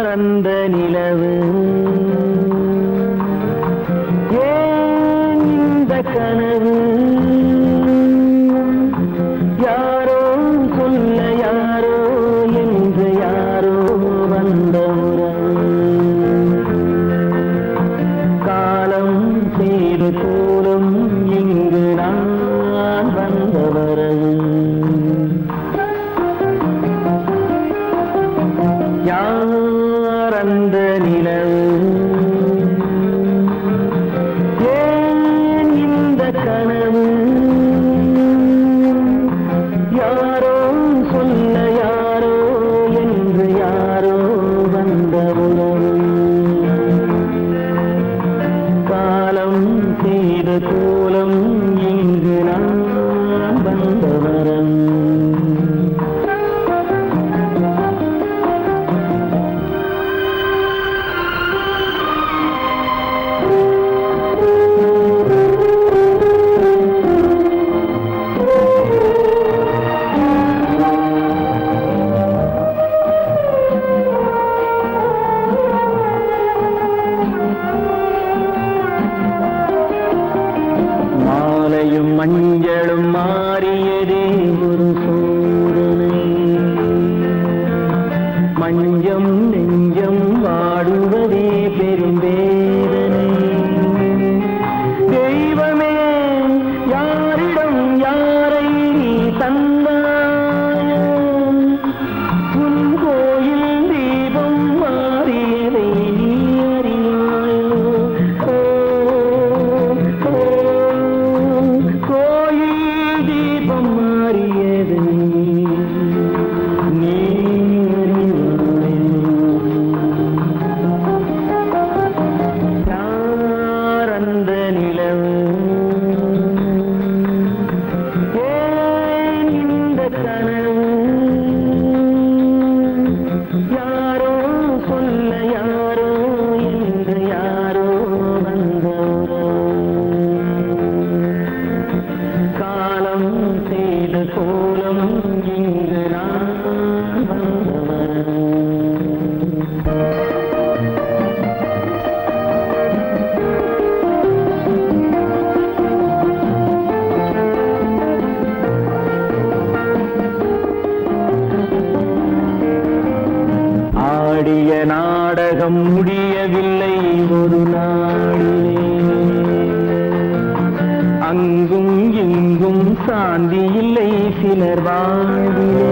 அந்த நிலவு ஏன் இந்த கனவு யாரோ சொல்ல யாரோ என்று யாரோ வந்த காலம் செய்து கூறும் இங்கு நான் வந்தவரது யார் அந்த நிலவு ஏன் இந்த கனவு யாரோ சொல்ல யாரோ என்று யாரோ வந்த உறவு காலம் செய்த கோலம் இங்கு நான் வந்தவரம் மஞ்சளும் மாறியதே ஒரு சோதனை மஞ்சம் நெஞ்சம் வாடுவதே பெரும் வேதனை தெய்வமே யாரிடம் யாரை நீ தந்தாயோ உன் கோயில் தீபம் மாறியதை நீ அறியாயோ யாரோ சொல்ல யாரோ என்று யாரோ வந்த காலம் செய்த கோலம் இங்கு நான் வந்தவர் ஆடிய நாடகம் முடியவில்லை ஒரு நாளிலே அங்கும் இங்கும் சாந்தி இல்லை சிலர் வாழ்விலே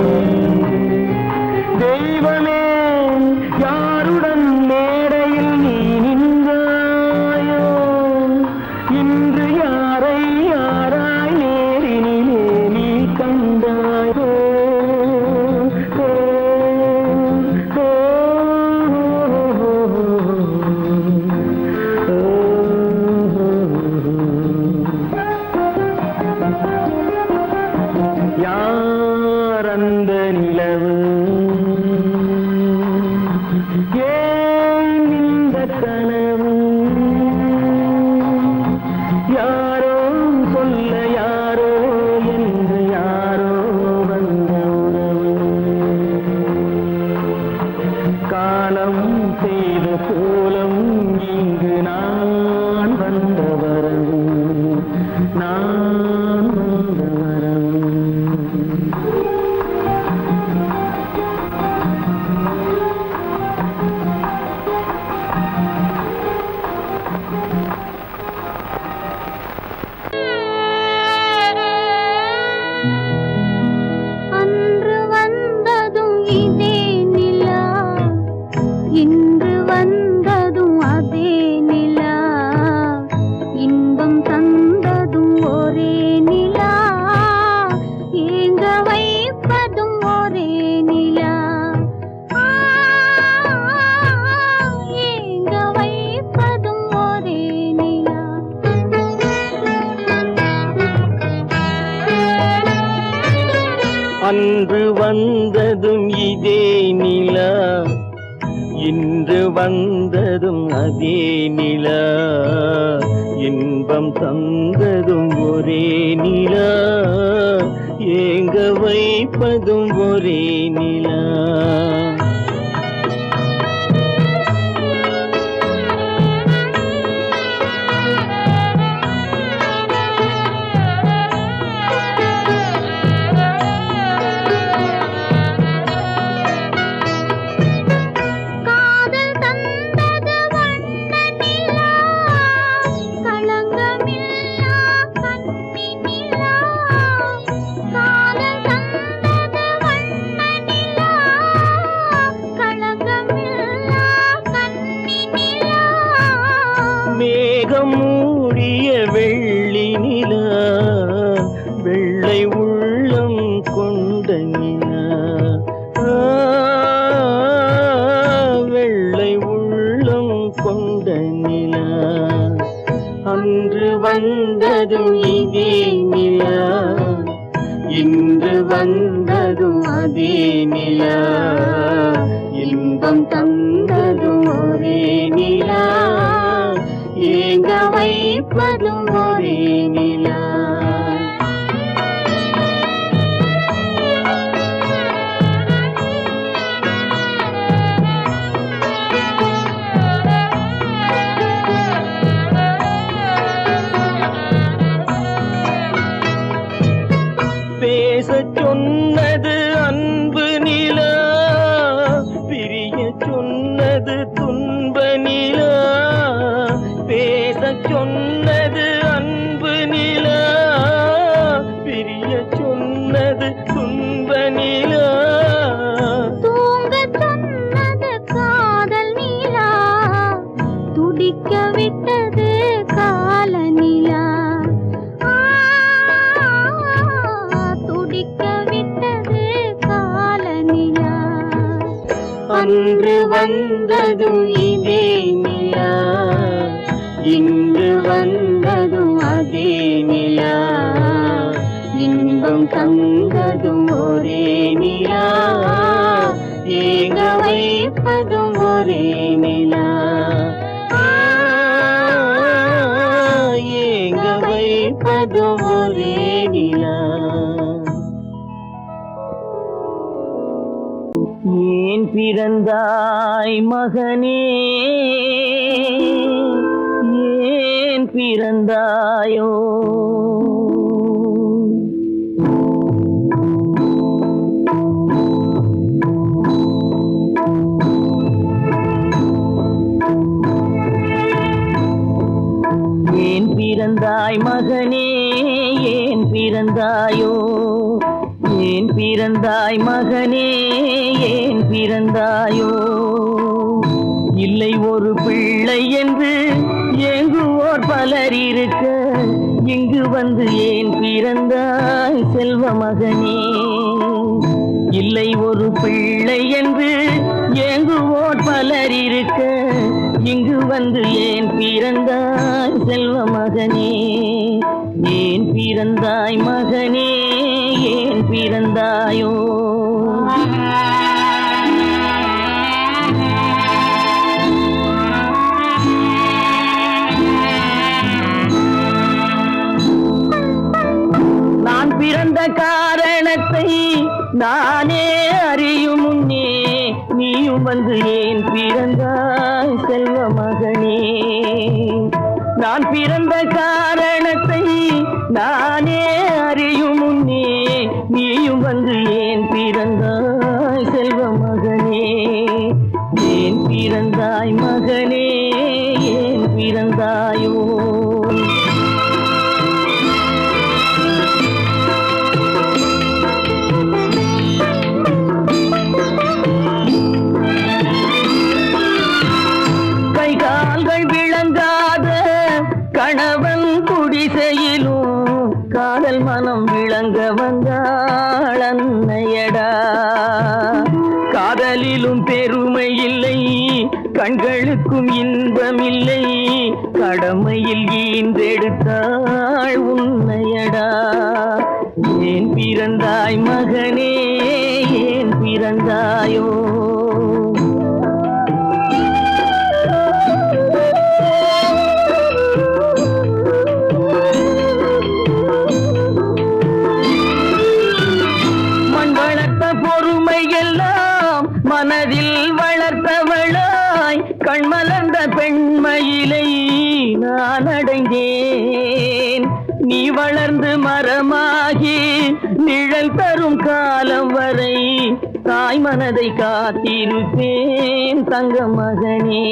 தெய்வமே யாருடன் மேடையில் நீ நின்றாயோ இன்று யாரை யாராய் நேரினிலே நீ கண்டாயோ யார் அந்த நிலவு ஏன் இந்த கனவு யாரோ சொல்ல யாரோ என்று யாரோ வந்த உறவு காலம் செய்த கோலம் இங்கு நான் வந்தவரவு நான் வந்தவரவு அன்று வந்ததும் இதே நிலா இன்று வந்ததும் அதே நிலா இன்பம் தந்ததும் ஒரே நிலா ஏங்க வைப்பதும் ஒரே நிலா ஏங்க வைப்பதும் ஒரே நிலா அன்று வந்ததும் இதே நிலா இன்று வந்ததும் அதே நிலா இன்பம் தந்ததும் ஒரே நிலா ஏங்க வைப்பதும் ஒரே நிலா மூடிய வெள்ளி நிலா வெள்ளை உள்ளம் கொண்ட நிலா வெள்ளை உள்ளம் கொண்ட நிலா அன்று வந்ததும் இதே நிலா இன்று வந்ததும் அதே நிலா இன்பம் தந்ததும் ஒரே நிலா ஏங்க வைப்பதும் ஒரே நிலா பேசச் சொன்னது அன்பு நிலா பிரிய சொன்னது துன்ப நிலா பேசச் சொன்னது அன்பு நிலா பிரிய சொன்னது துன்ப நிலா தூங்கச் சொன்னது காதல் நிலா துடிக்க விட்டது கால நிலா அன்று வந்ததும் இதே நிலா இன்று வந்ததும் அதே நிலா இன்பம் தந்ததும் ஒரே நிலா ஏங்க வைப்பதும் ஒரே நிலா ஏங்க வைப்பதும் ஒரே நிலா ஏன் பிறந்தாய் மகனே ஏன் பிறந்தாயோ ஏன் பிறந்தாய் மகனே ஏன் பிறந்தாயோ ஏன் பிறந்தாய் மகனே ஏன் பிறந்தாயோ இல்லை ஒரு பிள்ளை என்று ஏங்குவோர் பலர் இருக்க இங்கு வந்து ஏன் பிறந்தாய் செல்வ மகனே இல்லை ஒரு பிள்ளை என்று ஏங்குவோர் பலர் இருக்க இங்கு வந்து ஏன் பிறந்தாய் செல்வ மகனே ஏன் பிறந்தாய் மகனே ஏன் பிறந்தாயோ நான் பிறந்த காரணத்தை நானே அறியும் முன்னே நீயும் வந்து ஏன் பிறந்தாய் செல்வ மகனே நான் பிறந்த காரணத்தை நானே அறியும் முன்னே நீயும் வந்து ஏன் பிறந்தாய் செல்வ மகனே ஏன் பிறந்தாய் மகனே ஏன் பிறந்தாயோ கணவன் குடிசையிலும் காதல் மனம் விளங்க வந்தாள் அன்னையடா காதலிலும் பெருமை இல்லை கண்களுக்கும் இன்பமில்லை கடமையில் ஈன்றெடுத்தாள் உன்னையடா ஏன் பிறந்தாய் மகனே ஏன் பிறந்தாயோ மனதில் வளர்த்தவளாய் கண்மலர்ந்த பெண்மயிலை நான் அடைந்தேன் நீ வளர்ந்து மரமாகி நிழல் தரும் காலம் வரை தாய் மனதை காத்திருப்பேன் தங்க மகனே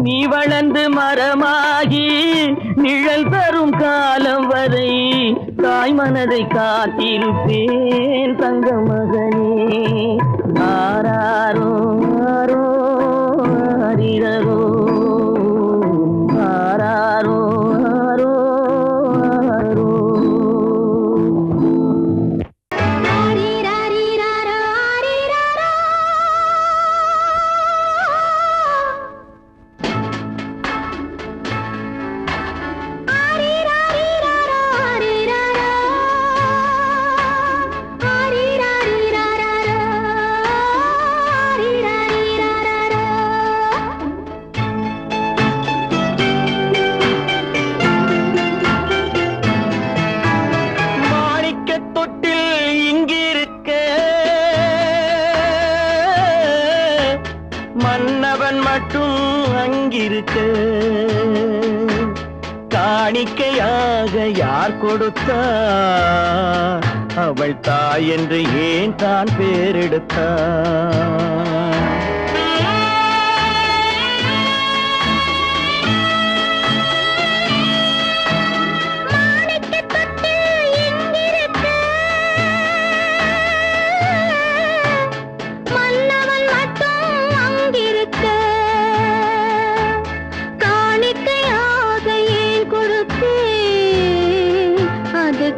நீ வளர்ந்து மரமாகி நிழல் தரும் காலம் வரை தாய் மனதை காத்திருப்பேன் தங்க மகனே ஆராரோ ஆரோ ஆரிரரோ ஆராரோ மன்னவன் மட்டும் அங்கிருக்க காணிக்கையாக யார் கொடுத்தார் அவள் தாய் என்று ஏன் தான் பேரெடுத்தார்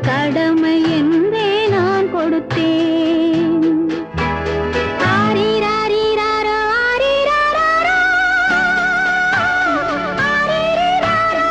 கடமை என்றே நான் கொடுத்தேன். ஆரிராரிராரோ, ஆரிராராரோ, ஆரிராரோ,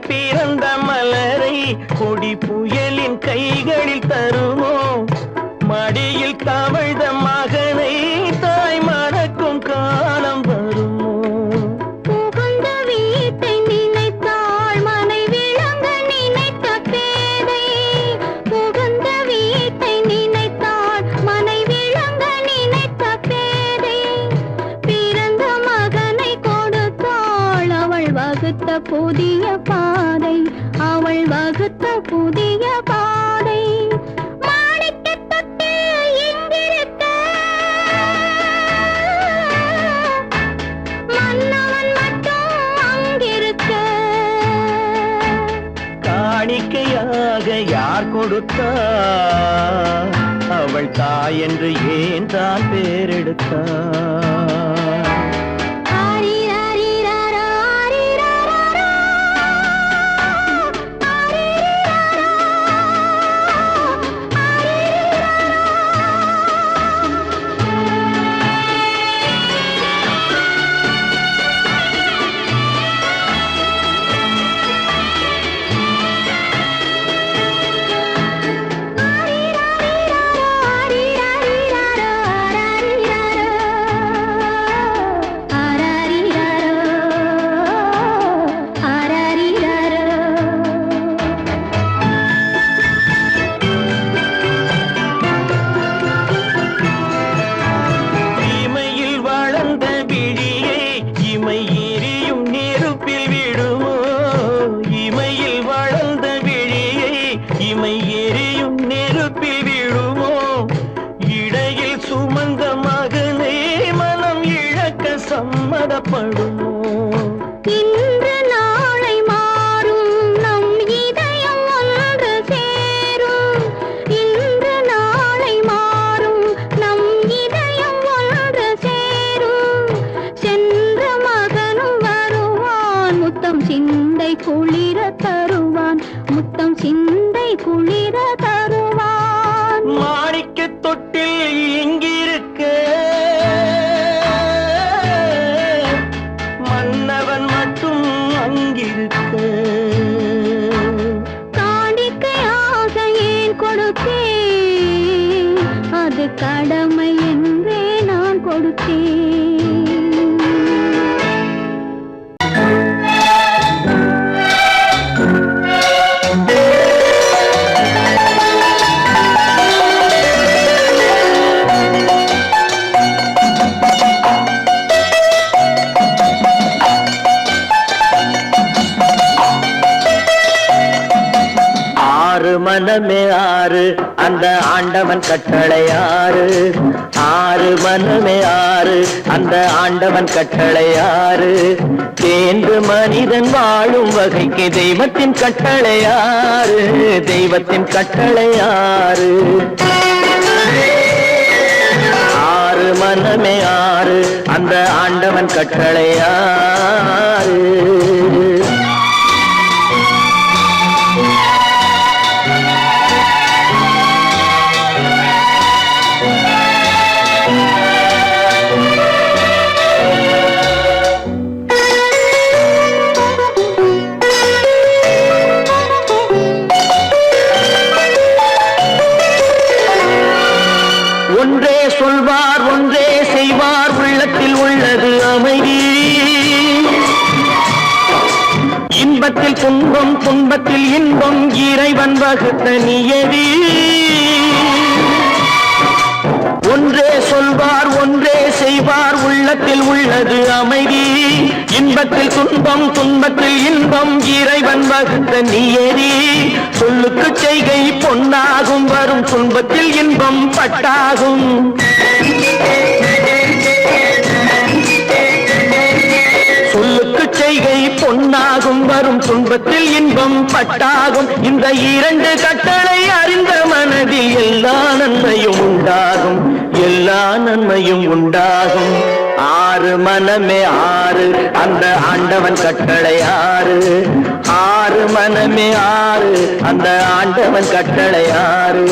பிறந்த மலரை கொடி புயலின் கைகளில் தருமோ மடியில் தவழ்ந்த மகனை தாய் மறக்கும் காலம் வருமோ புகுந்த வீட்டை நினைத்தாள் மனை விளங்க நினைத்த பேதை புகுந்த வீட்டை நினைத்தாள் மனை விளங்க நினைத்த பேதை பிறந்த மகனை கொடுத்தாள் அவள் வகுத்த புதிய பாதை அவள் வகுத்த புதிய பாதை மாணிக்கத் தொட்டில் இங்கிருக்க மன்னவன் மட்டும் அங்கிருக்க காணிக்கையாக யார் கொடுத்தார் அவள் தாய் என்று ஏன் தான் பேரெடுத்தார் சம்மதப்படுமோ இன்று நாளை மாறும் நம் இதயம் ஒன்று சேரும் இன்று நாளை மாறும் நம் இதயம் ஒன்று சேரும் சென்ற மகனும் வருவான் முத்தம் சிந்தை குளிர தருவான் முத்தம் சிந்தை குளிர தருவான் மாணிக்கத் தொட்டில் இங்கிருக்க மன்னவன் மட்டும் அங்கிருக்க காணிக்கையாக ஏன் கொடுத்தேன் அது கடமை என்றே நான் கொடுத்தேன் மனமே ஆறு அந்த ஆண்டவன் கட்டளை ஆறு ஆறு மனமே ஆறு அந்த ஆண்டவன் கட்டளை ஆறு தேர்ந்து மனிதன் வாழும் வகைக்கு தெய்வத்தின் கட்டளை ஆறு தெய்வத்தின் கட்டளை ஆறு ஆறு மனமே ஆறு அந்த ஆண்டவன் கட்டளை ஆறு. ஒன்றே சொல்வார் ஒன்றே செய்வார் உள்ளத்தில் உள்ளது அமைதி. இன்பத்தில் துன்பம் துன்பத்தில் இன்பம் இறைவன் வகுத்த நியதி. ஒன்றே சொல்வார் ஒன்றே செய்வார் உள்ளத்தில் உள்ளது அமைதி. இன்பத்தில் துன்பம் துன்பத்தில் இன்பம் இறைவன் வகுத்த நியதி. சொல்லுக்கு செய்கை பொன்னாகும் வரும் துன்பத்தில் இன்பம் பட்டாகும். சொல்லுக்கு செய்கை பொன்னாகும் வரும் துன்பத்தில் இன்பம் பட்டாகும். இந்த இரண்டு கட்டளை அறிந்த மனதில் எல்லா நன்மையும் உண்டாகும், எல்லா நன்மையும் உண்டாகும். ஆறு மனமே ஆறு அந்த ஆண்டவன் கட்டளை ஆறு. ஆறு மனமே ஆறு அந்த ஆண்டவன் கட்டளை ஆறு.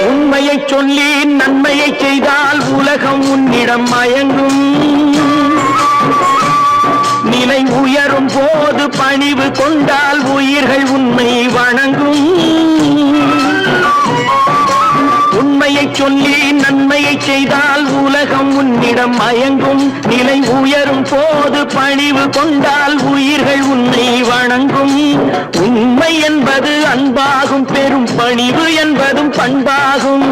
உண்மையை சொல்லி நன்மையை செய்தால் உலகம் உன்னிடம் மயங்கும். நிலை உயரும் போது பணிவு கொண்டால் உயிர்கள் உன்னை வணங்கும். உண்மையை சொல்லி நன்மையை செய்தால் உலகம் உன்னிடம் மயங்கும். நிலை உயரும் போது பணிவு கொண்டால் உயிர்கள் உன்னை வணங்கும். உண்மை என்பது அன்பாகும், பெரும் பணிவு என்பதும் பண்பாகும்.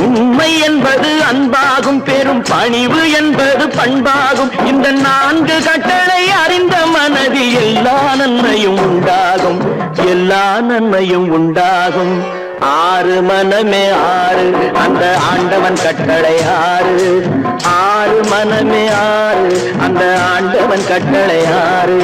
உண்மை என்பது அன்பாகும், பெரும் பணிவு என்பது பண்பாகும். இந்த நான்கு கட்டளை அறிந்த மனதில் எல்லா நன்மையும் உண்டாகும், எல்லா நன்மையும் உண்டாகும். ஆறு மனமே ஆறு அந்த ஆண்டவன் கட்டளை ஆறு. ஆறு மனமே ஆறு அந்த ஆண்டவன் கட்டளை ஆறு.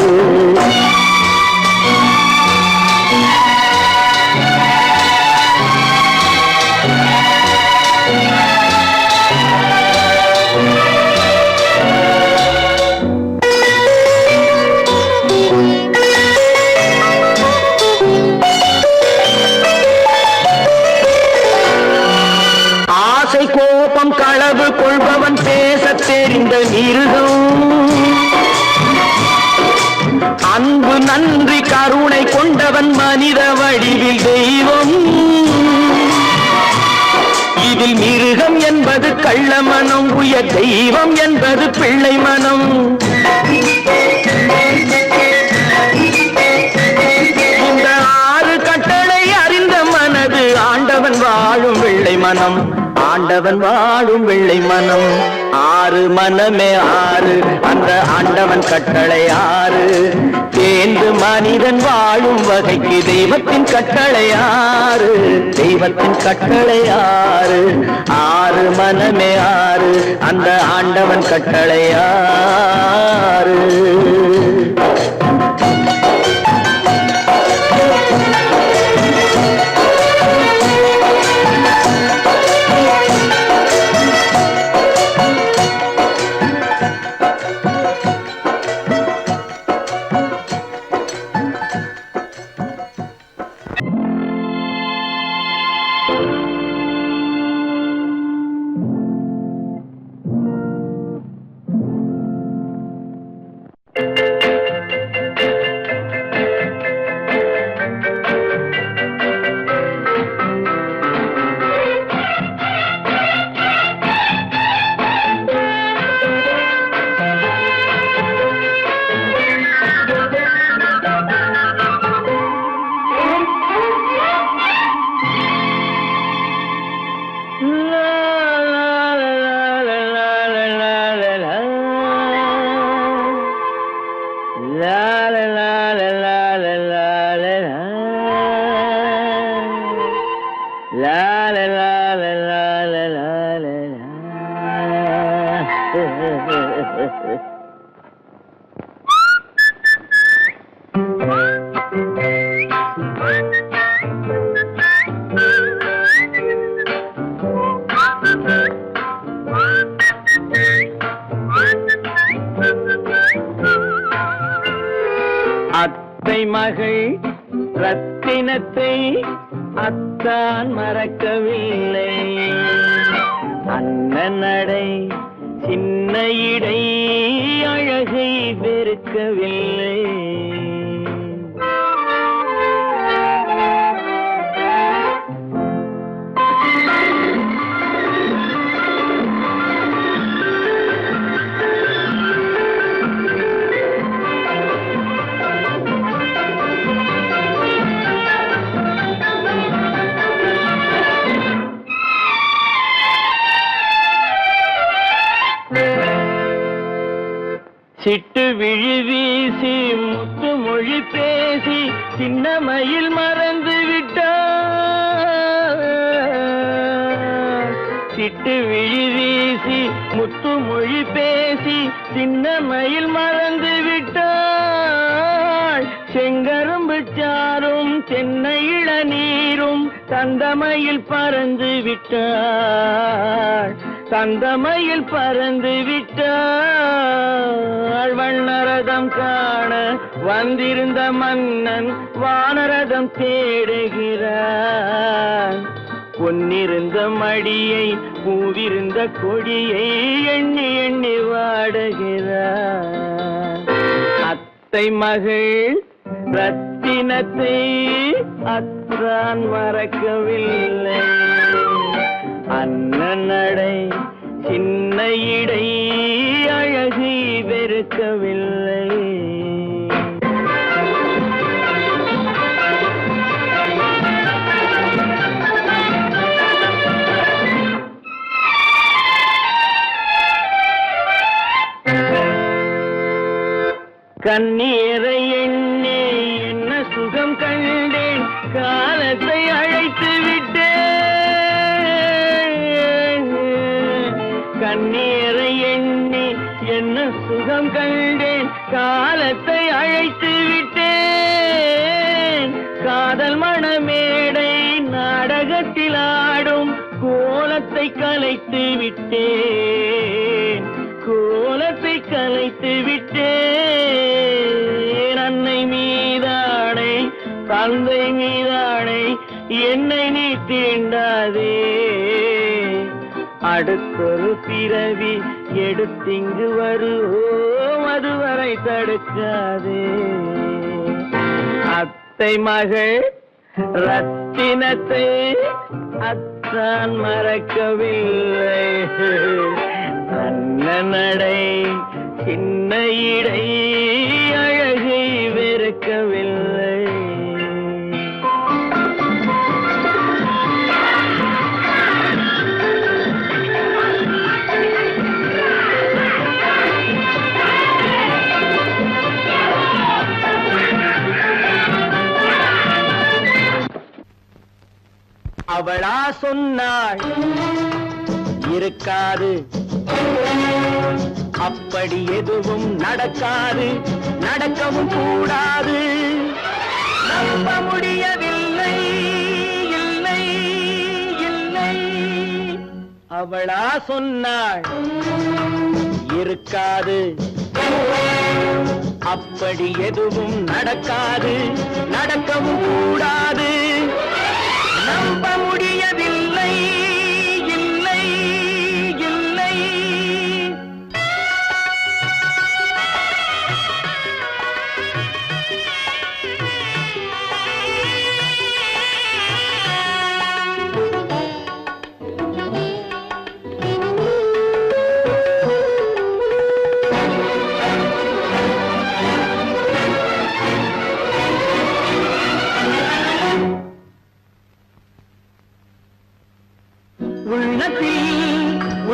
கோபம் களவு கொள்பவன் பேசத் தெரிந்த மிருகம். அன்பு நன்றி கருணை கொண்டவன் மனித வடிவில் தெய்வம். இதில் மிருகம் என்பது கள்ள மனம், உயர் தெய்வம் என்பது பிள்ளை மனம். இந்த ஆறு கட்டளை அறிந்த மனது ஆண்டவன் வாழும் வெள்ளை மனம், ஆண்டவன் வாழும் வெள்ளை மனம். ஆறு மனமே ஆறு அந்த ஆண்டவன் கட்டளை ஆறு. தேர்ந்து மனிதன் வாழும் வகைக்கு தெய்வத்தின் கட்டளை ஆறு, தெய்வத்தின் கட்டளை ஆறு. ஆறு மனமே ஆறு அந்த ஆண்டவன் கட்டளை ஆறு. அத்தை மகள் ரத்தினத்தை அத்தான் மறக்கவில்லை. அண்ணன் நடை சின்ன இடை அழகை வெறுக்கவில்லை. சிட்டு விழி வீசி முத்து மொழி பேசி சின்ன மயில் மறந்து விட்டார். சிட்டு விழி வீசி முத்து மொழி பேசி சின்ன மயில் மறந்து விட்டாள். செங்கரும்பு சாரும் தென்னை இளநீரும் தந்தமயில் பறந்து விட்டாள். தந்தமயில் பறந்து விட்டாள். வண்ணரதம் காண வந்திருந்த மன்னன் வானரதம் தேடுகிறான். பொன்னிருந்த மடியை பூவிருந்த கொடியை எண்ணி எண்ணி வாடுகிறான். அத்தை மகள் ரத்தினத்தை அத்தான் மறக்கவில்லை. அண்ணன் நடை சின்ன இடை அழகை வெறுக்கவில்லை. கண்ணீரை எண்ணி என்ன சுகம் கண்டேன், காலத்தை அழைத்து விட்டேன். கண்ணீரை எண்ணி என்ன சுகம் கண்டேன், காலத்தை அழைத்து விட்டேன். காதல் மணமேடை நாடகத்தில் ஆடும் கோலத்தை கலைத்து விட்டேன். கோலத்தை கலைத்து விட்டேன். அன்னை மீதானை தந்தை மீதானை என்னை நீ தீண்டாதே. அடுத்தொரு பிறவி எடுத்திங்கு வருவோம், அதுவரை தடுக்காதே. அத்தை மகள் ரத்தினத்தை அத்தான் மறக்கவில்லை. அண்ணன் நடை சின்ன இடை அழகை வெறுக்கவில்லை. அவளா சொன்னாள் இருக்காது, அப்படி எதுவும் நடக்காது, நடக்கவும் கூடாது. நம்ப முடியவில்லை, இல்லை இல்லை. அவளா சொன்னாள் இருக்காது, அப்படி எதுவும் நடக்காது, நடக்கவும் கூடாது. நம்ப முடியவில்லை, இல்லை இல்லை.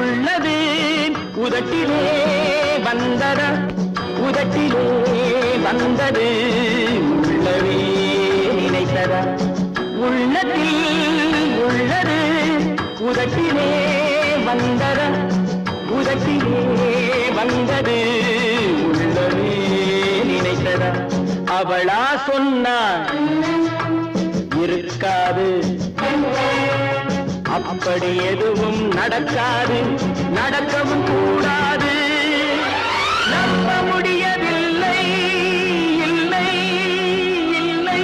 உள்ளது உதட்டிலே வந்ததா, உதட்டிலே வந்தது உள்ளவே நினைத்ததா. உள்ளத்தில் உள்ளது உதட்டிலே வந்ததா, உதட்டிலே வந்தது உள்ளமே நினைத்ததா அவளா சொன்னாள் இருக்காது அப்படி எதுவும் நடக்காது நடக்கவும் கூடாது நம்ப முடியவில்லை இல்லை இல்லை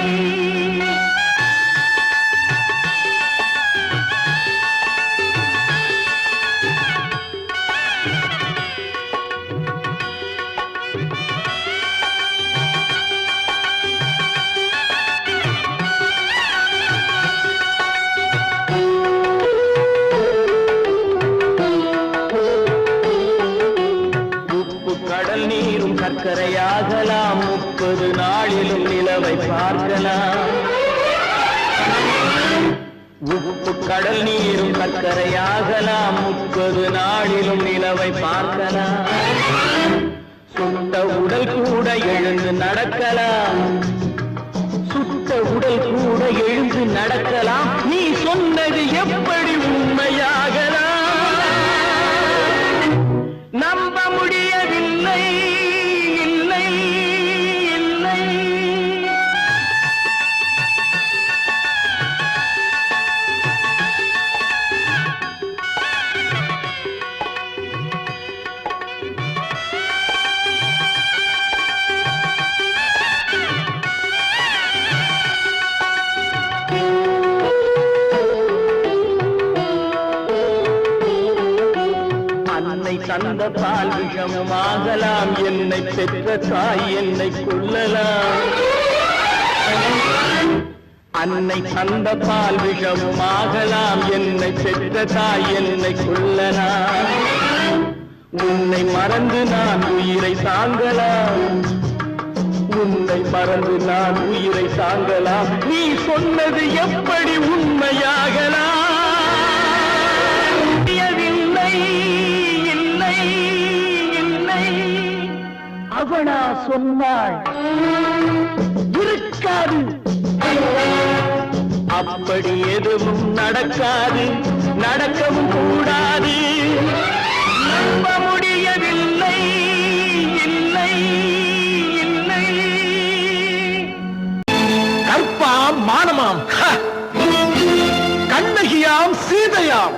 சர்க்கரையாகலாம் 30 நாளிலும் நிலவை பார்க்கலாம் உப்பு கடல் நீரும் சர்க்கரையாகலாம் 30 நாளிலும் நிலவை பார்க்கலாம் சுட்ட உடல் கூட எழுந்து நடக்கலாம் சுட்ட உடல் கூட எழுந்து நடக்கலாம் நீ சொன்னது எப்படி உண்மையாகலாம் நம்ப முடியவில்லை தந்த பால் விஷமும் ஆகலாம் என்னை பெற்ற தாய் என்னை கொல்லலாம் அன்னை தந்த பால் விஷமும் ஆகலாம் என்னை பெற்ற தாய் என்னை கொல்லலாம் உன்னை மறந்து நான் உயிரை தாங்கலாம் உன்னை மறந்து நான் உயிரை தாங்கலாம் நீ சொன்னது எப்படி உண்மையாகலாம் அவனா சொன்னாள் இருக்காது அப்படி எதுவும் நடக்காது நடக்கவும் கூடாது நம்ப முடியவில்லை இல்லை இல்லை கற்பாம் மானமாம் கண்ணகியாம் சீதையாம்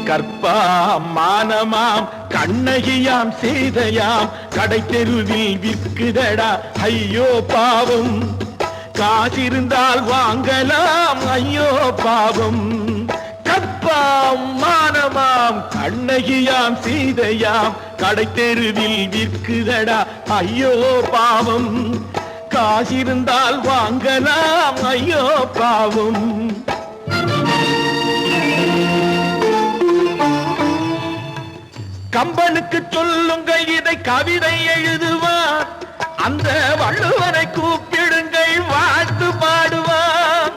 கற்பாம் மானமாம் கண்ணகியாம் சீதையாம் கடை தெருவில் விற்குதடா ஐயோ பாவம் காசிருந்தால் வாங்கலாம் ஐயோ பாவம் கற்பாம் மானமாம் கண்ணகியாம் சீதையாம் கடை தெருவில் விற்குதடா ஐயோ பாவம் காசிருந்தால் வாங்கலாம் ஐயோ பாவம் கம்பனுக்கு சொல்லுங்கள் இதை கவிதை எழுதுவான் அந்த வள்ளுவனை கூப்பிடுங்கள் வாழ்த்து பாடுவான்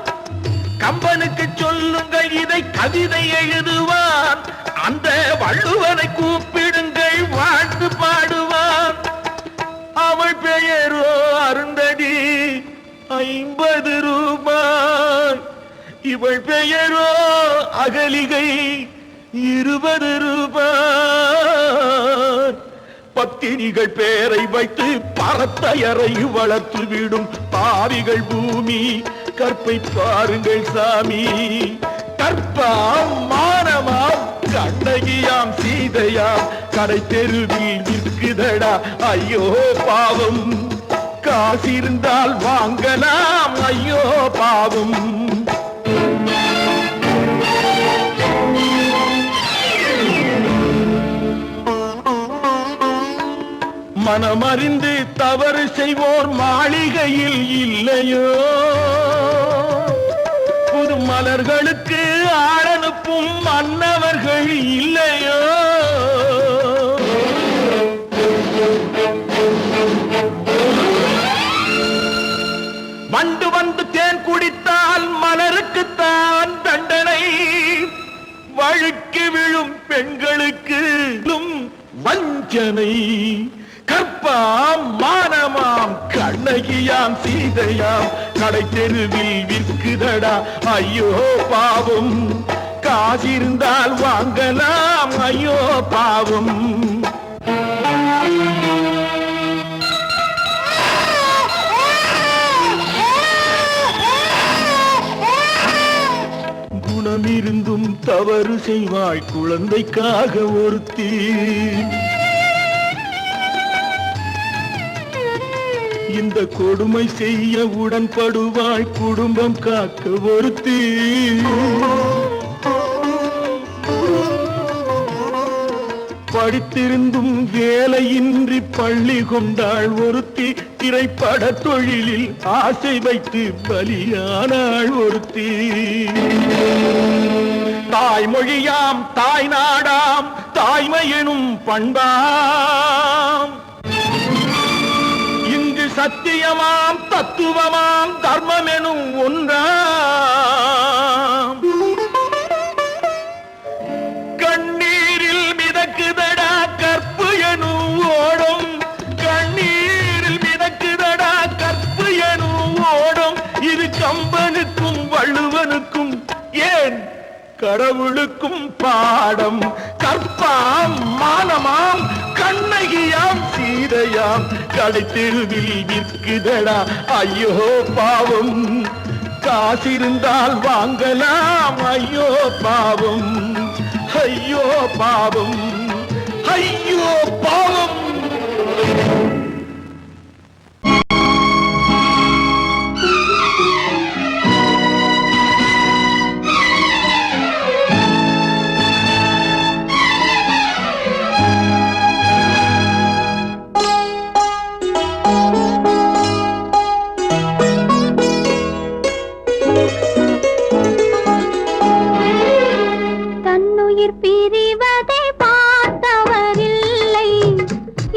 கம்பனுக்கு சொல்லுங்கள் இதை கவிதை எழுதுவான் அந்த வள்ளுவனை கூப்பிடுங்கள் வாழ்த்து பாடுவான் அவள் பெயரோ அருந்ததி 50 ரூபாய் இவள் பெயரோ அகலிகை 20 ரூபாய் பத்தினிகள் பேரை வைத்து பரத்தையறை வளர்த்து விடும் பாவிகள் பூமி கற்பை பாருங்கள் சாமி கற்பாம் மானமாம் கண்ணகியாம் சீதையாம் கடை தெருவில் விற்குதடா ஐயோ பாவம் காசிருந்தால் வாங்கலாம் ஐயோ பாவம் மனமறிந்து தவறு செய்வோர் மாளிகையில் இல்லையோ புது மலர்களுக்கு ஆளனுப்பும் மன்னவர்கள் இல்லையோ வண்டு வந்து தேன் குடித்தால் மலருக்குத்தான் தண்டனை வழுக்கி விழும் பெண்களுக்கு வஞ்சனை கற்பாம் மானமாம் கண்ணகியாம் சீதையாம் கடை தெருவில் விற்குதடா ஐயோ பாவம் காசிருந்தால் வாங்கலாம் ஐயோ பாவம். குணமிருந்தும் தவறு செய்வாள் குழந்தைக்காக ஒருத்தி. இந்த கொடுமை செய்ய உடன்படுவாள் குடும்பம் காக்க ஒருத்தி. படித்திருந்தும் வேலையின்றி பள்ளி கொண்டாள் ஒருத்தி. திரைப்பட தொழிலில் ஆசை வைத்து பலியானாள் ஒருத்தி. தாய்மொழியாம் தாய் நாடாம் தாய்மை எனும் பண்பாம். இங்கு சத்தியமாம் தத்துவமாம் தர்மம் எனும் ஒன்றாம். கண்ணீரில் மிதக்குதடா கற்பு எனும் ஓடும். கண்ணீரில் மிதக்குதடா கற்பு எனும் ஓடும். இது கம்பனுக்கும் வள்ளுவனுக்கும் ஏன் கடவுளுக்கும் பாடம். கற்பாம் மானமாம் கண்ணகியாம் சீதையாம் கடைத்தெருவில் விற்குதடா ஐயோ பாவம். காசிருந்தால் வாங்கலாம் ஐயோ பாவம். ஐயோ பாவம் ஐயோ பாவம். பிரிவதை பார்த்தவரில்லை,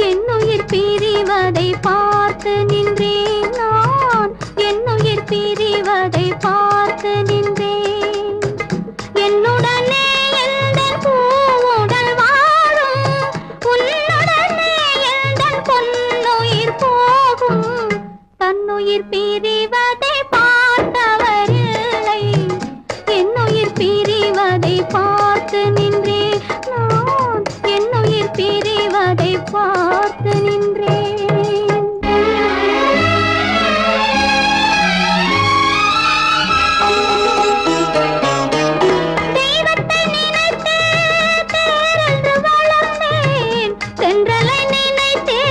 என்னுயிர் பிரிவதை பார்த்து நின்றேன் நான். என்னுயிர் பிரிவதை பார்த்து நின்றேன். என்னுடனே எந்தன் பூவுடல் வாழும், உன்னுடனே எந்தன் பொன்னுயிர் போகும். தன்னுயிர் பிரிவதை பார்த்தவரில்லை, என்னுயிர் பிரிவதை பார்த்து நின்றேன் நான். என்னுயிர் பிரிவதை பார்த்து நின்றேன். தெய்வத்தை நினைத்தே தேரென்று வளர்ந்தேன், தென்றலை நினைத்தே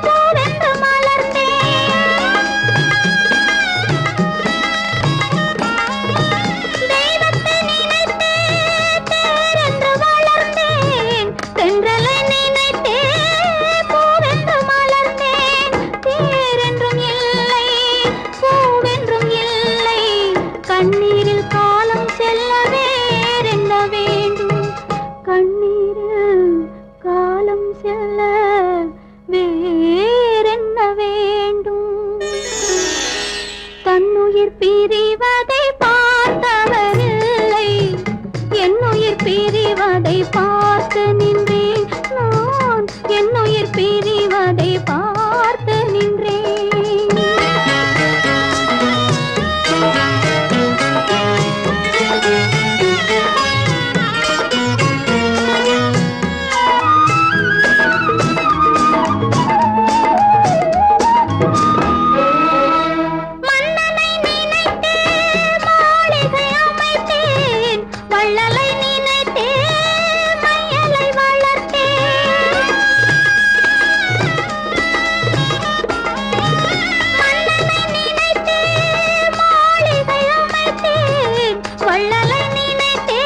பூவென்று மலர்ந்தேன். தெய்வத்தை நினைத்தே தேரென்று வளர்ந்தேன், தென்றலை நினைத்தே பூவென்று மலர்ந்தேன். தேரென்றும் இல்லை பூவென்றும் இல்லை, கண்ணீரில் காலம் செல்ல வேறென்ன வேண்டும். கண்ணீரில் காலம் செல்ல வேறென்ன வேண்டும். தன்னுயிர் பிரிவதை பார்த்தவரில்லை, என்னுயிர் பிரிவதை பார்த்து நின்றேன் நான். என்னுயிர் பிரிவதை பார்த்து நின்றேன். மன்னனை நினைத்தே மாளிகை அமைத்தேன், வள்ளலை நினைத்தே மையலை வளர்த்தேன். மன்னனை நினைத்தே மாளிகை அமைத்தேன், வள்ளலை நினைத்தே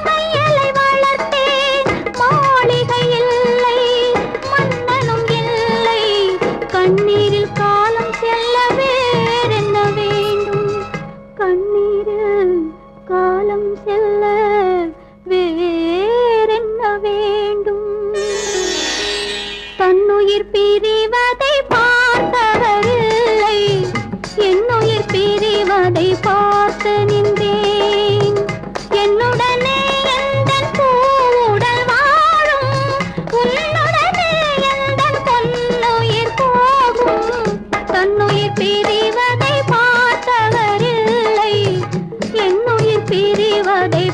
மையலை வளர்த்தேன். மாளிகை இல்லை மன்னனும் இல்லை, கண்ணீரில் காலம் செல்ல வேறென்ன வேண்டும். கண்ணீரில் காலம் செல்ல வேறென்ன வேண்டும். தன்னுயிர் பிரிவதை பார்த்தவரில்லை, என்னுயிர் பிரிவதை பார்த்து நின்றேன். என்னுடனே எந்தன் பூவுடல் வாழும், உன்னுடனே எந்தன் பொன்னுயிர் போகும். தன்னுயிர் பிரிவதை பார்த்தவரில்லை, என்னுயிர் பிரிவதை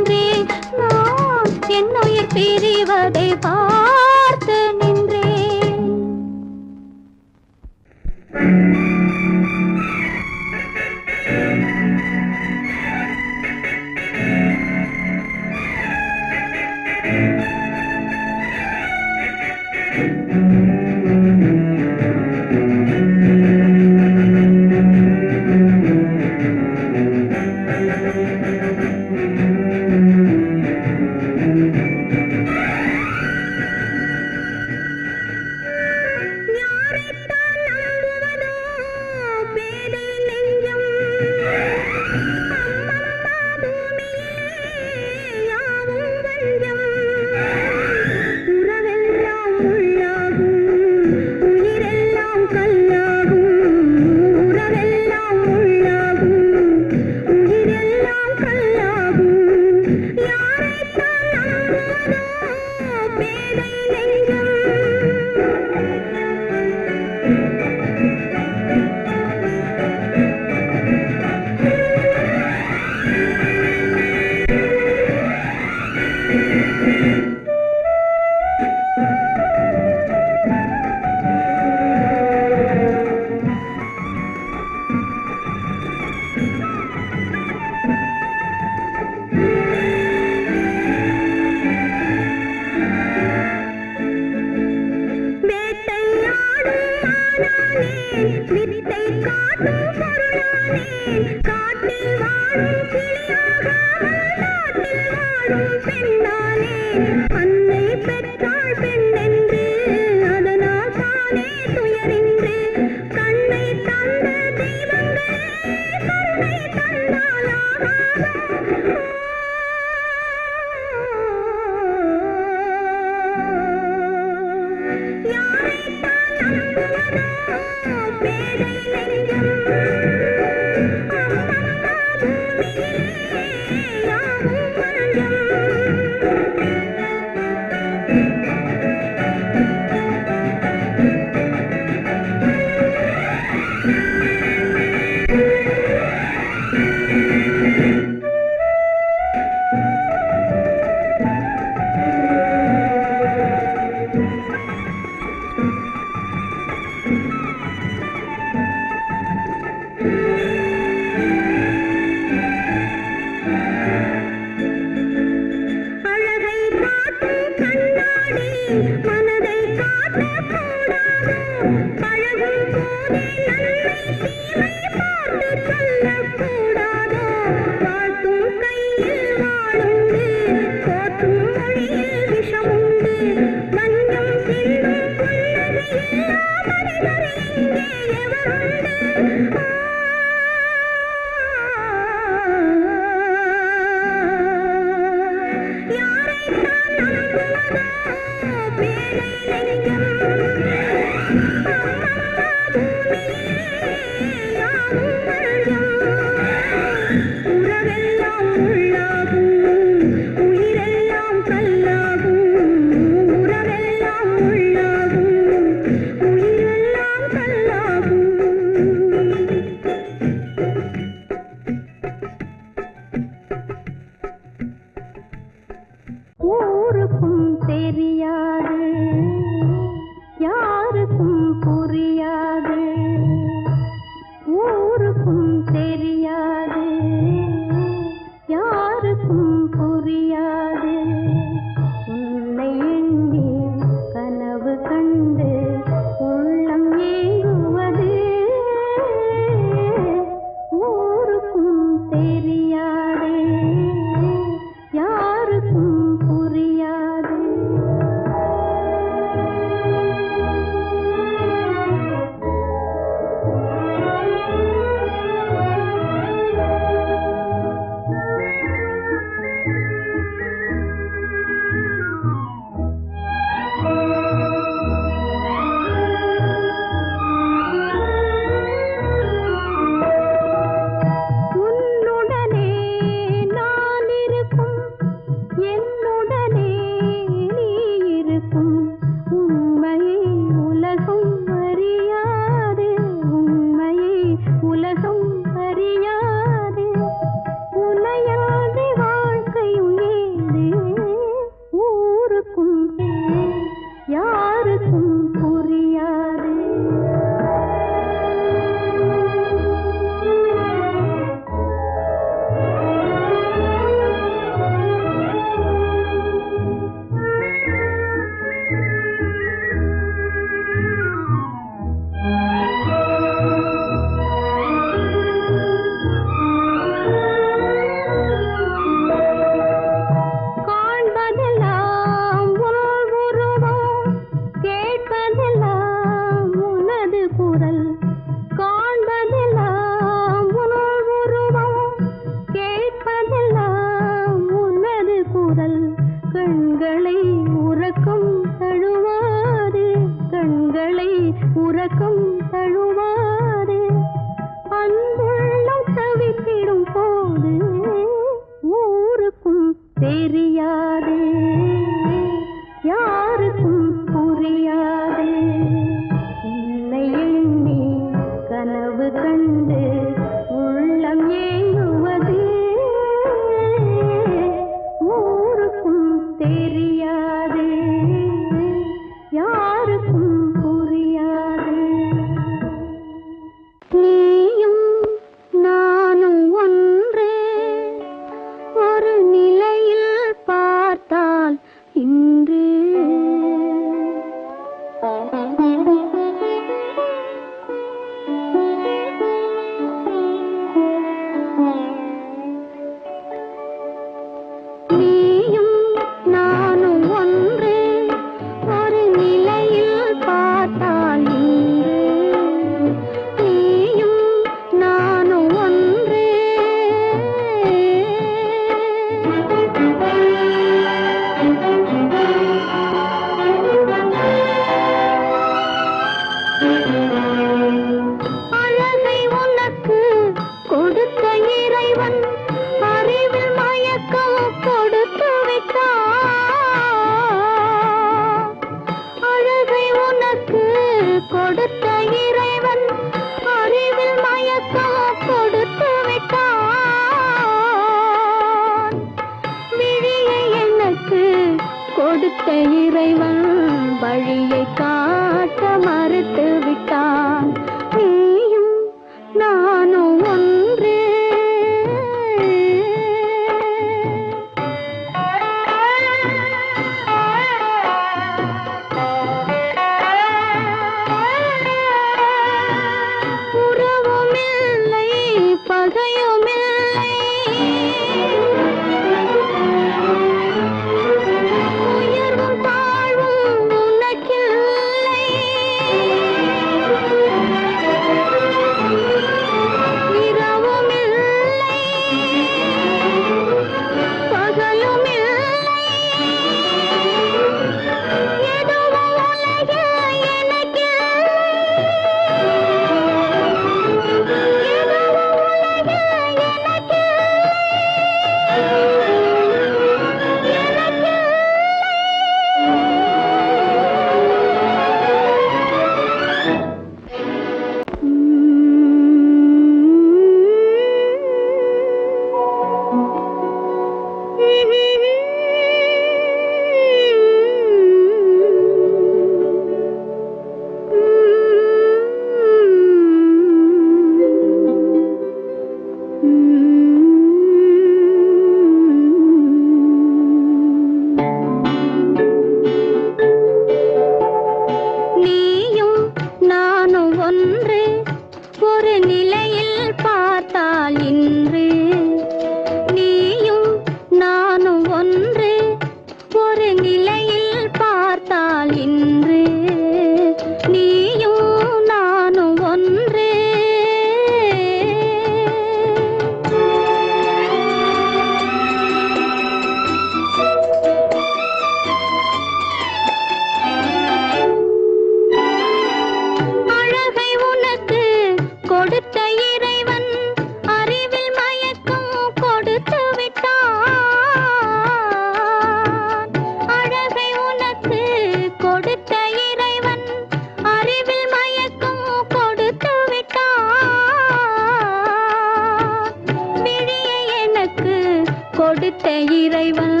கொடுத்த இறைவன்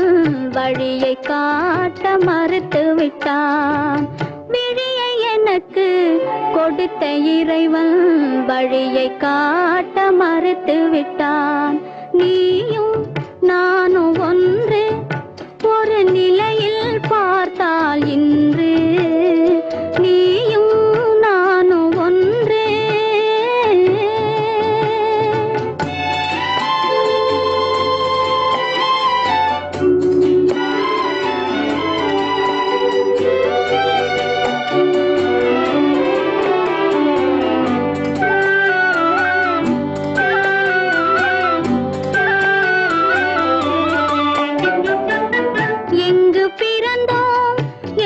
வழியை காட்ட மறுத்து விட்டான். விழியை எனக்கு கொடுத்த இறைவன் வழியை காட்ட மறுத்து விட்டான். நீயும் நானும் ஒன்று ஒரு நிலையில் பார்த்தால் இன்று நீயும் நானும் ஒன்று. எங்கு பிறந்தோம்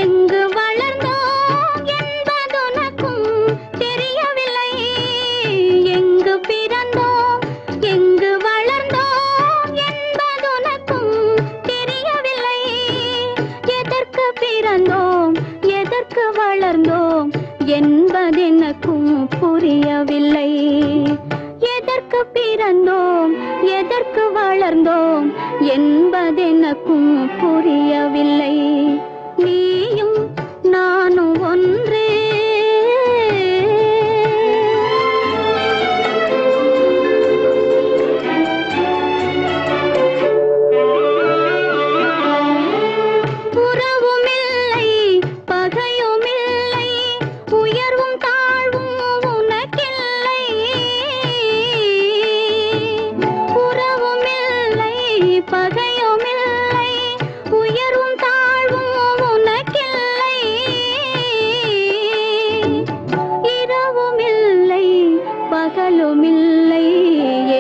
எங்கு வளர்ந்தோம் என்பதுனக்கும் தெரியவில்லை. எங்கு பிறந்தோம் எங்கு வளர்ந்தோம் என்பதுனக்கும் தெரியவில்லை. எதற்கு பிறந்தோம் எதற்கு வளர்ந்தோம் என்பதெனக்கும் புரியவில்லை. எதற்கு பிறந்தோம் எதற்கு வளர்ந்தோம் என்பதெனக்கும் புரியவில்லை. நீயும் நானும் ஒன்றே. உறவுமில்லை பகையுமில்லை உயர்வும் தாழ்வும் உனக்கில்லை. உறவுமில்லை பகையுமில்லை உயர்வும் தாழ்வும் உனக்கில்லை. இரவுமில்லை பகலுமில்லை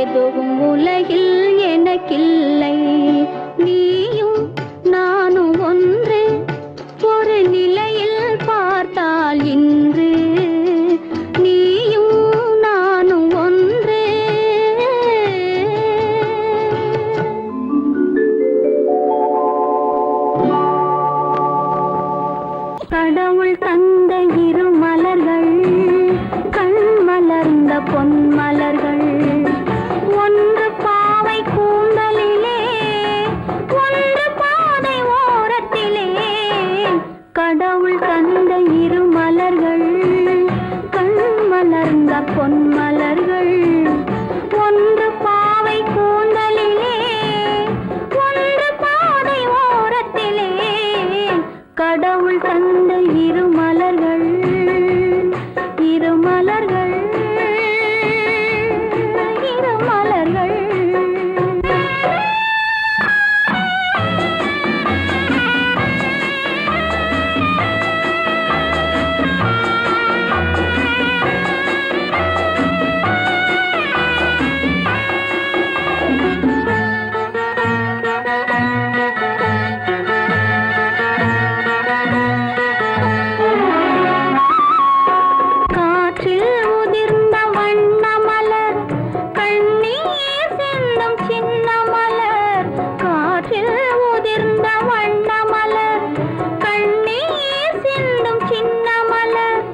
எதுவும் உலகில் எனக்கில்லை. நீயும் நானும் ஒன்று ஒரு நிலையில் பார்த்தால் இன்று நீயும் நானும் ஒன்று. கடவுள் தந்த இரு மலர்கள் கண் மலர்ந்த பொன் மலர்கள். ஒன்று பாவை கூந்தலிலே ஒன்று பாதை ஓரத்திலே. கடவுள் தந்த இரு மலர்கள் கண் மலர்ந்த பொன் மலர்கள். ஒன்று பாவை கூந்தலிலே ஒன்று பாதை ஓரத்திலே. கடவுள் தந்த இரு மலர்கள் இரு மலர்கள் இரு மலர்கள். காற்றில் உதிர்ந்த வண்ண மலர் கண்ணீர் சிந்தும் சின்ன மலர். காற்றில் உதிர்ந்த வண்ண மலர் கண்ணீர் சிந்தும் சின்ன மலர்.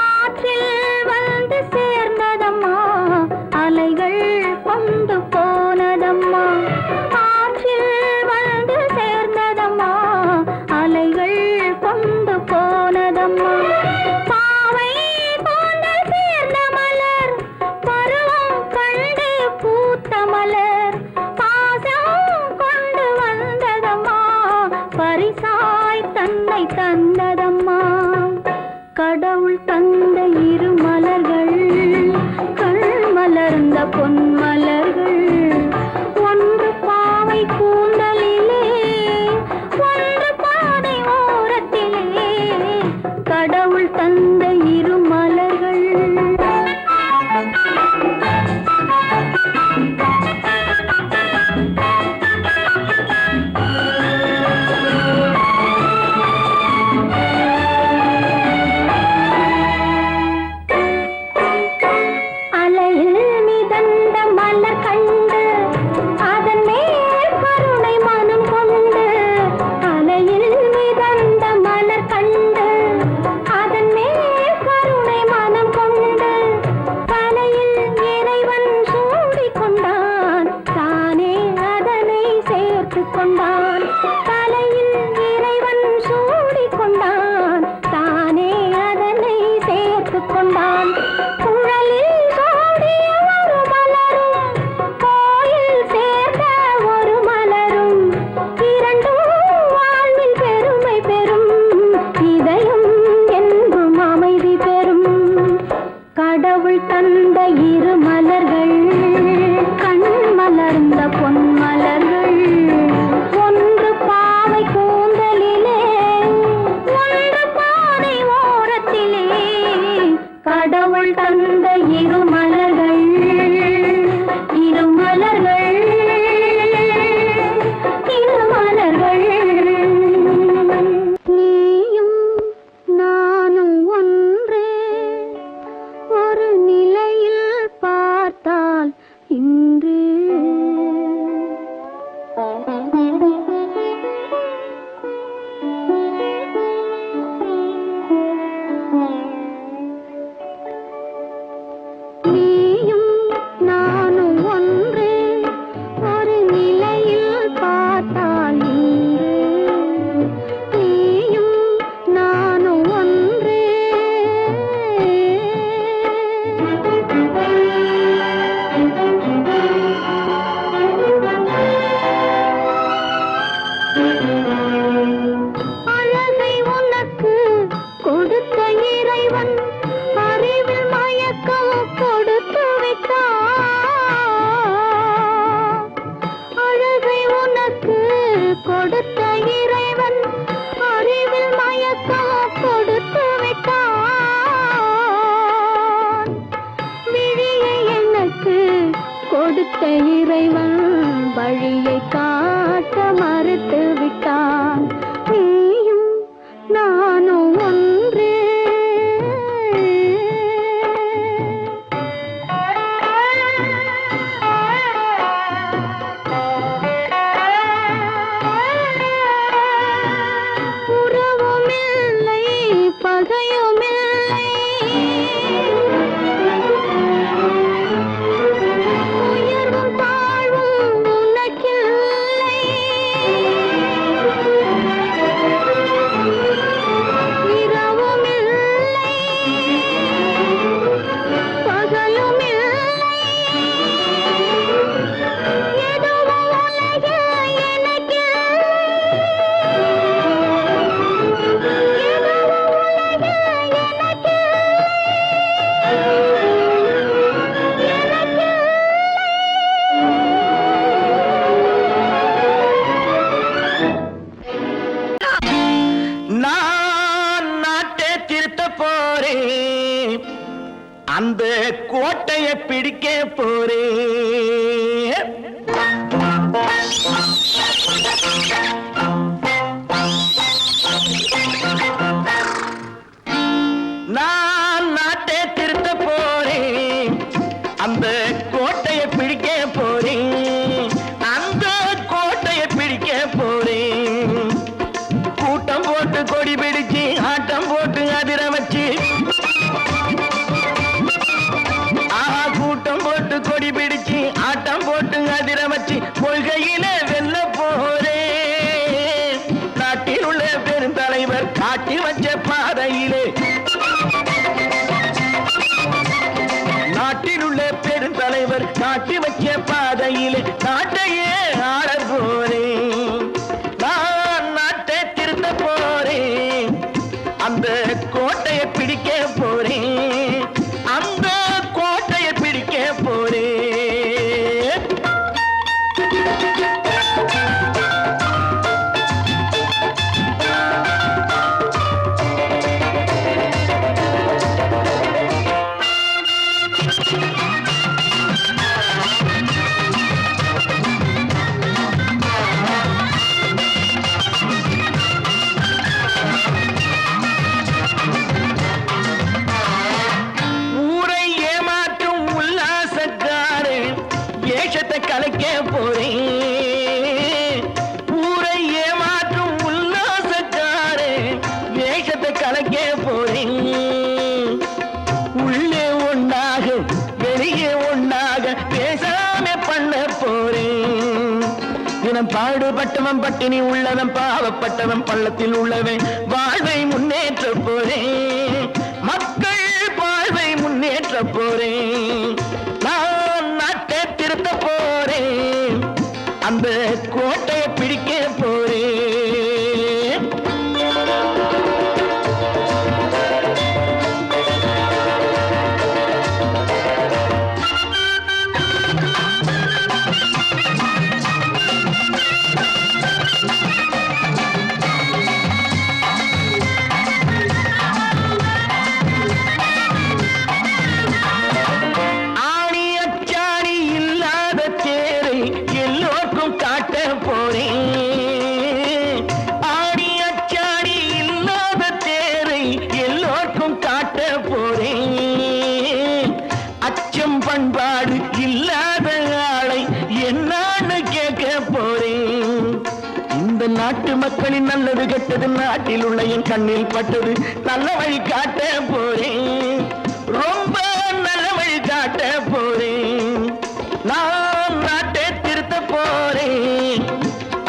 ஆற்றில் வந்து சேர்ந்ததம்மா அலைகள் கொண்டு போனதம்மா. ஆற்றில் வந்து சேர்ந்ததம்மா அலைகள் கொண்டு போனதம்மா. பாவை கூந்தல் சேர்ந்த மலர் பருவம் கண்டு பூத்த மலர். பாசம் கொண்டு வந்ததம்மா பரிசாய் தன்னை தந்ததம்மா. கடவுள் தந்த இரு மலர்கள் கண் மலர்ந்த பொன் மலர்கள். ஒன்று பாவை கூந்தலிலே ஒன்று பாதை ஓரத்திலே. கடவுள் தந்த இரு மலர்கள். அலையில் மிதந்த மலர் கண்டு அதன் மேல் கருணை மனம் கொண்டு. அலையில் மிதந்த மலர் கண்டு அதன் மேல் கருணை மனம் கொண்டு. தலையில் இறைவன் சூடிக் கொண்டான் தானே அதனை இரு மலர்கள் கண் மலர்ந்த பொன் மலர்கள் ஒன்று பாவை கூந்தலிலே ஒன்று பாதை ஓரத்திலே கடவுள் தந்த இரு மலர்கள் இரு மலர்கள் இரு மலர்கள் நீயும் நானும் ஒன்று ஒரு நிலையில் பார்த்தால் இன்று நீயும் நானும் ஒன்று ஒரு நிலையில் பார்த்தால் இன்று நீயும் நானும் ஒன்று அழகை உனக்கு கொடுத்த இறைவன் அறிவில் மயக்கம் கொடுத்து விட்டான் அழகை உனக்கு கொடுத்த இறைவன் அறிவில் மயக்கம் கொடுத்து விட்டான் விழியை எனக்கு கொடுத்த இறைவன் வழியை காட்ட மறுத்து விட்டான் நீயும் நானும் ஒன்று உறவுமில்லை பகையுமில்லை உயர்வும் தாழ்வும் உனக்கில்லை இரவுமில்லை பகலுமில்லை எதுவும் உலகில் எனக்கில்லை நான் நாட்டை திருத்த போறேன் அந்த கோட்டையை பிடிக்க போறேன் நான் நாட்டை திருத்த போறேன் அந்த கோட்டையை பிடிக்க போறேன் அந்த கோட்டையை பிடிக்க போறேன் கூட்டம் போட்டு கொடி பிடிச்சு ஆட்டம் போட்டு அதிர வச்சு ஆஹா கூட்டம் போட்டு கொடி பிடிச்சு ஆட்டம் போட்டு அதிர வச்சு கொள்கையில வெல்ல போறேன் நாட்டில் உள்ள பெருந்தலைவர் காட்டி வச்ச பாதையிலே நாட்டில் உள்ள பெருந்தலைவர் காட்டி வச்ச பாதையிலே நாட்டையே ஆள போறேன் நான் நாட்டை திருத்த போறேன் அந்த கோட்டையை பிடிக்க போறேன் அந்த கோட்டையை பிடிக்க போறேன் ஊரை ஏமாற்றும் உல்லாசக்காரு ஏஷத்தை கலைக்க போறேன் ஊரை ஏமாற்றும் உல்லாசக்காரு வேஷத்தை கலைக்க போறேன் உள்ளே ஒண்ணாக வெளியே ஒண்ணாக பேசாம பண்ண போறேன் தினம் பாடுபட்டவன் பட்டினி உள்ளவன் பாவப்பட்டவன் பள்ளத்தில் உள்ளவன் வாழ்வை முன்னேற்ற போறேன் மக்கள் வாழ்வை முன்னேற்ற போறேன் நான் நாட்டை திருத்த போறேன் அந்த கோட்டையை பிடிக்க போறேன் இல்லாத ஆளை என்னான்னு கேட்க போறேன். இந்த நாட்டு மக்களின் நல்லது கெட்டது நாட்டில் உள்ள என் கண்ணில் பட்டது. நல்ல வழி காட்ட போறேன், ரொம்ப நல்ல வழி காட்ட போறேன். நான் நாட்டை திருத்த போறேன்,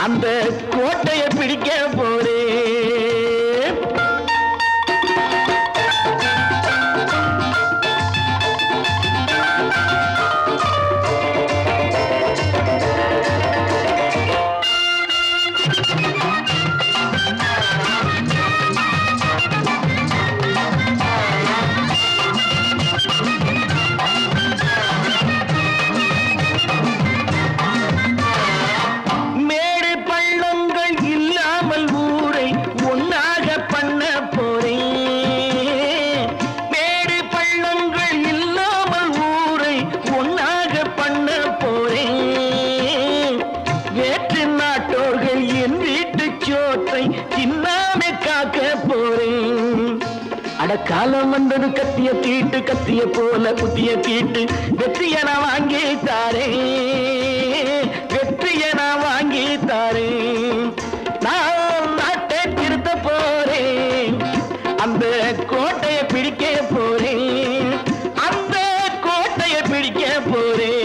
அந்த கோட்டையை பிடிக்க போறேன். காலம் வந்தது கத்திய தீட்டு, கத்திய போல குத்திய தீட்டு. வெற்றிய நான் வாங்கி தாரேன், வெற்றிய நான் வாங்கி தாரேன். நான் நாட்டை திருத்த போறேன், அந்த கோட்டையை பிடிக்க போறேன், அந்த கோட்டையை பிடிக்க போறேன்.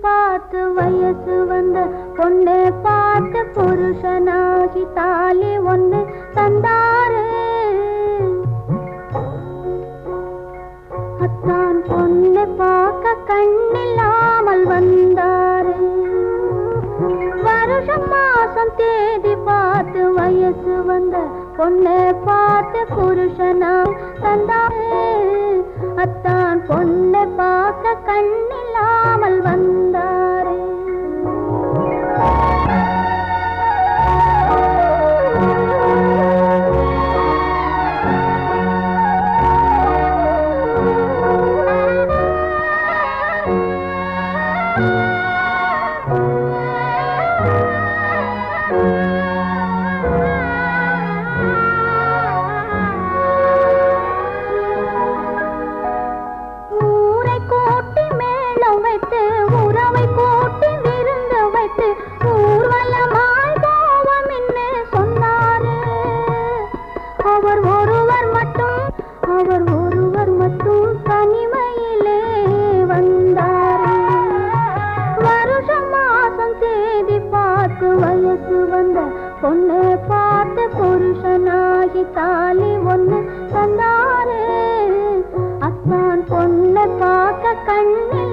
பார்த்து வயசு வந்த பொண்ணு பார்த்து புருஷனாகி தாலி ஒண்ணு தந்தாரு. அத்தான் பொண்ணு பார்க்க கண்ணில்லாமல் வந்தாரு. வருஷம் மாசம் தேதி பார்த்து வயசு வந்த பொண்ணு பார்த்து புருஷனாகி தந்தாரு. அத்தான் பொண்ணு பார்க்க கண்ணில்லாமல் வந்தாரு. பொண்ணு பார்த்து புருஷனாகி தாலி ஒண்ணு தந்தாரு. அத்தான் பொண்ணு பார்க்க கண்ணு